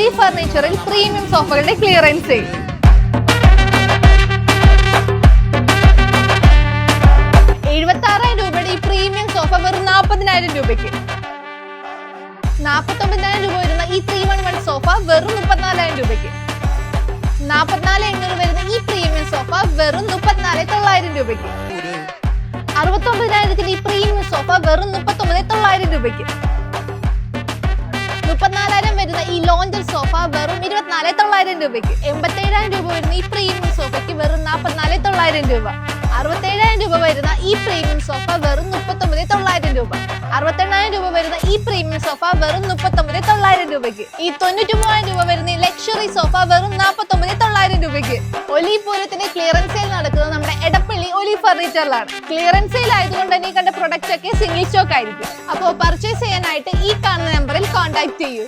ഒലി ഫർണിച്ചറിൽ premium സോഫകളുടെ clearance sale. 76,000 രൂപയുടെ ഈ premium sofa വെറും 40,000 രൂപയ്ക്ക്. 49,000 രൂപ വരുന്ന ഈ 311 സോഫ വെറും 34,000 രൂപയ്ക്ക്. 44,800 വരുന്ന ഈ പ്രീമിയം സോഫ വെറും 34,900 രൂപയ്ക്ക്. 69,000 ഈ പ്രീമിയം സോഫ വെറും 39,900 രൂപയ്ക്ക്. 34,000 വരുന്ന ഈ ലോഞ്ചർ സോഫ വെറും 24,900 രൂപയ്ക്ക്. 87,000 രൂപ വരുന്ന ഈ പ്രീമിയം സോഫയ്ക്ക് വെറും 44,900 രൂപ. 67,000 രൂപ വരുന്ന ഈ പ്രീമിയം സോഫ വെറും 39,900 രൂപ. 68,000 രൂപ വരുന്ന ഈ പ്രീമിയം സോഫ വെറും 39,900 രൂപയ്ക്ക്. ഈ 93,000 രൂപ വരുന്ന ഈ ലക്ഷറി സോഫ വെറും 49,900 രൂപയ്ക്ക്. ഒലി പൂരത്തിന്റെ ക്ലിയറൻസ് സെയിൽ നടക്കുന്നത് നമ്മുടെ എടപ്പള്ളി ഒലി ഫർണിച്ചറിലാണ്. ക്ലിയറൻസ് സെയിൽ ആയതുകൊണ്ട് തന്നെ ഈ കണ്ട പ്രൊഡക്റ്റ് ഒക്കെ സിംഗിൾ സ്റ്റോക്ക് ആയിരിക്കും. അപ്പോൾ പർച്ചേസ് ചെയ്യാനായിട്ട് ഈ കാണുന്ന നമ്പറിൽ കോൺടാക്ട് ചെയ്യൂ.